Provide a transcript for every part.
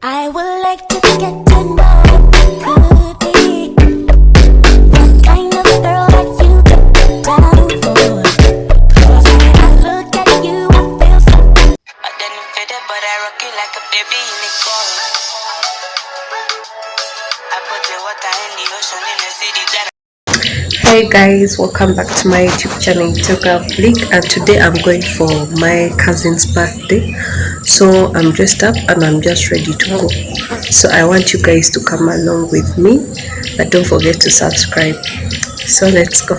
I would like to get to know if you could be the kind of girl that you get down for. 'Cause when I look at you, I feel so. I didn't fit it, but I rock it like a baby Nicole. I put the water in the ocean in the city that. Hi guys, welcome back to my YouTube channel Itoka Flick, and today I'm going for my cousin's birthday. So I'm dressed up and I'm just ready to go. So I want you guys to come along with me, but don't forget to subscribe. So let's go.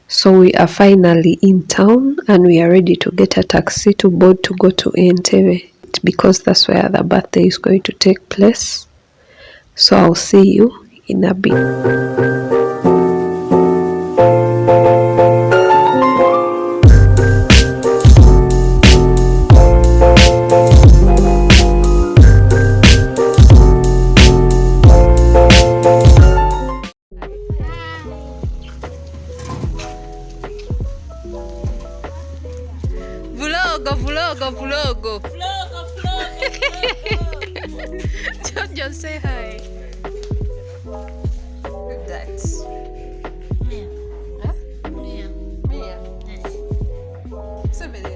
So we are finally in town and we are ready to get a taxi to board to go to Entebbe, because that's where the birthday is going to take place. So I'll see you in a bit. Vlogo. Just say hi. Who's that? Mia. Huh? Mia. Mia. Yes. Somebody.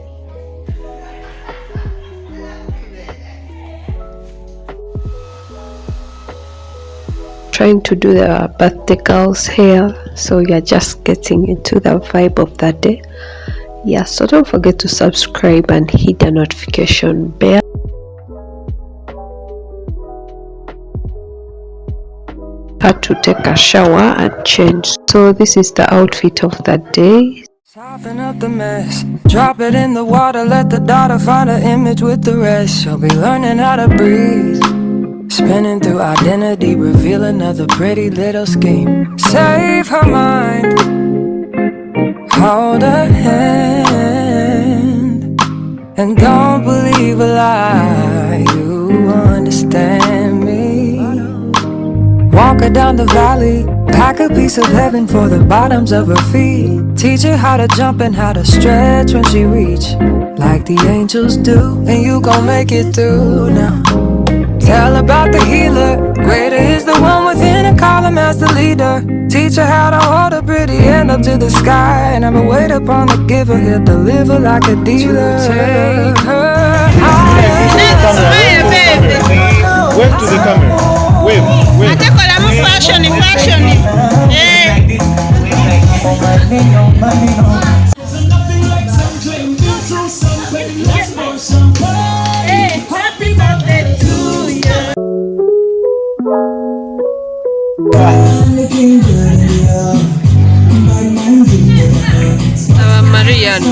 Trying to do the birthday girl's hair, so you're just getting into the vibe of that day. Yeah, so don't forget to subscribe and hit the notification bell. Had to take a shower and change. So this is the outfit of that day. Soften up the mess, drop it in the water, let the daughter find her image with the rest. She'll be learning how to breathe, spinning through identity, reveal another pretty little scheme. Save her mind, hold her hand, and don't believe a lie. You understand me. Walk her down the valley, pack a piece of heaven for the bottoms of her feet. Teach her how to jump and how to stretch when she reach, like the angels do, and you gon' make it through now. Tell about the healer, greater is the one within, and call him as the leader. Teach her how to hold a pretty hand up to the sky, and never wait upon the giver, he'll deliver like a dealer. To take her higher. Wave to the camera. Wave. Fashion. Happy birthday to you. Marian.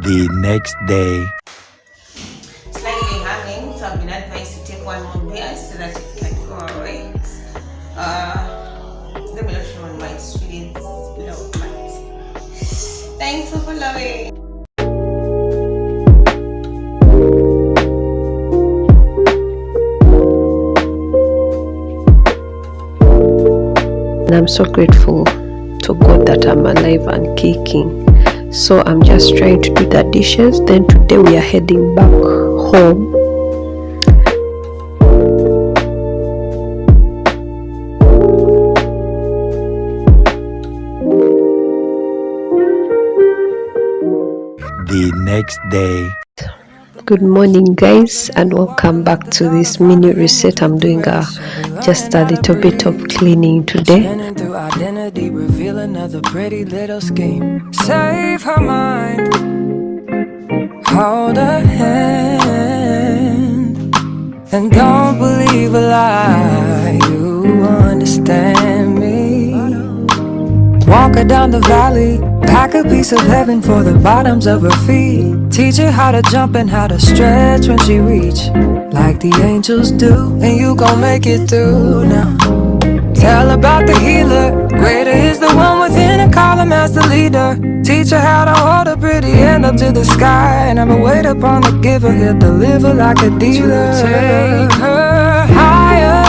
The next day. Slightly hanging, so I've been advised to take one more beer so that it can go away. Let me not show on my street below, but thanks for following. And I'm so grateful to God that I'm alive and kicking. So I'm just trying to do the dishes. Then today we are heading back home. The next day. Good morning guys, and welcome back to this mini reset. I'm doing just a little bit of cleaning today. Spinning through identity, reveal another pretty little scheme. Save her mind, hold her hand, and don't believe a lie. You understand me. Walk her down the valley, pack a piece of heaven for the bottoms of her feet. Teach her how to jump and how to stretch when she reach, like the angels do, and you gon' make it through now. Tell about the healer. Greater is the one within and call him as the leader. Teach her how to hold a pretty hand up to the sky. Never wait upon the giver, he'll deliver like a dealer. To take her higher,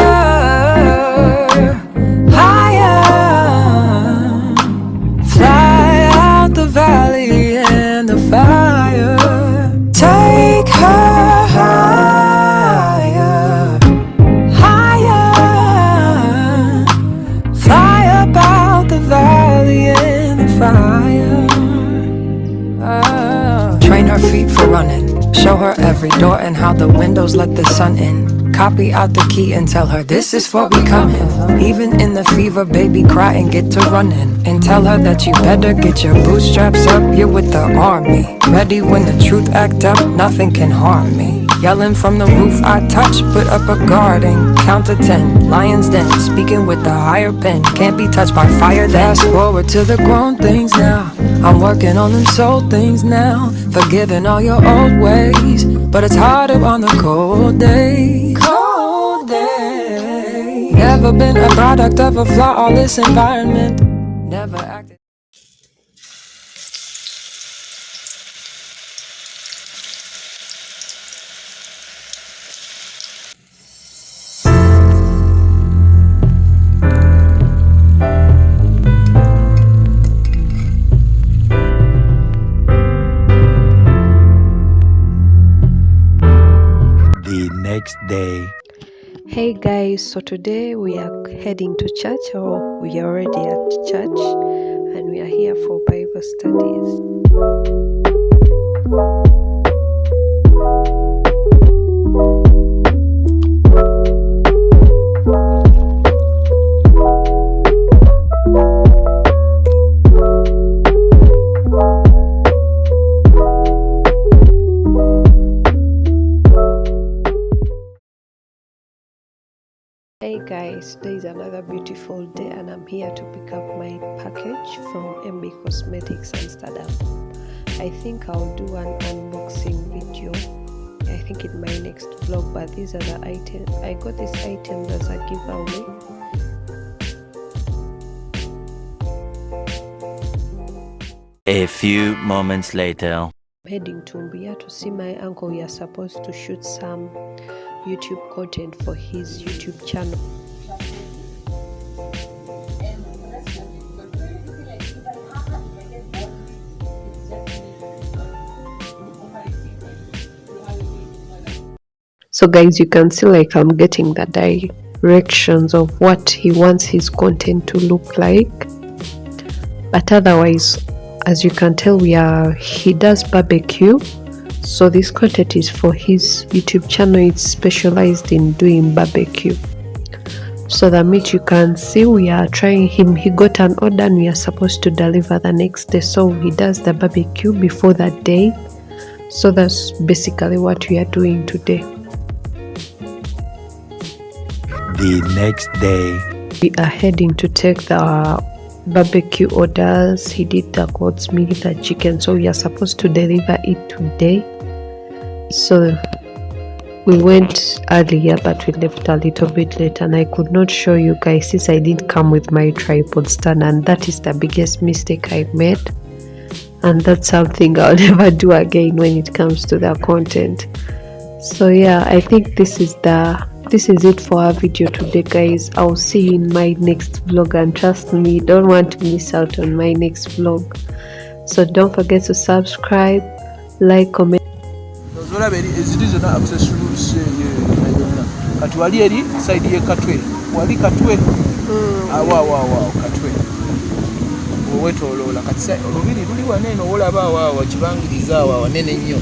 higher. Fly out the valley and the fire. Take her higher, higher. Fly up out the valley and the fire. Train her feet for running. Show her every door and how the windows let the sun in. Copy out the key and tell her this is for becoming. Even in the fever, baby, cry and get to running. And tell her that you better get your bootstraps up. You're with the army, ready when the truth act up. Nothing can harm me. Yelling from the roof I touch, put up a guard and count to 10. Lions den, speaking with the higher pen. Can't be touched by fire. Fast forward to the grown things now. I'm working on them soul things now. Forgiving all your old ways, but it's harder on the cold days. Cold day. Never been a product of a flawless environment. Never acted. The next day. Hey guys, so today we are heading to church, or we are already at church, and we are here for Bible studies. Hey guys, today is another beautiful day and I'm here to pick up my package from MB Cosmetics Amsterdam. I think I'll do an unboxing video, I think in my next vlog, but these are the items. I got this item as a giveaway. A few moments later. I'm heading to Mbuya to see my uncle. We are supposed to shoot some YouTube content for his YouTube channel. So guys, you can see like I'm getting the directions of what he wants his content to look like, but otherwise, as you can tell, he does barbecue. So this content is for his YouTube channel. It's specialized in doing barbecue. So the meat, you can see we are trying him. He got an order and we are supposed to deliver the next day. So he does the barbecue before that day. So that's basically what we are doing today. The next day. We are heading to take the barbecue orders. He did the goat's meat, the chicken. So we are supposed to deliver it today. So we went earlier, but we left a little bit late, and I could not show you guys since I didn't come with my tripod stand, and that is the biggest mistake I made, and that's something I'll never do again when it comes to the content. So yeah, I think this is it for our video today, guys. I'll see you in my next vlog, and trust me, don't want to miss out on my next vlog. So don't forget to subscribe, like, comment. Olaba eziri zonna accessories yonna kati wali eri side ye katwe wali katwe awa katwe owetoloola kati olubiri luli waneeno olaba awo kibangiriza awo wanene nnyo.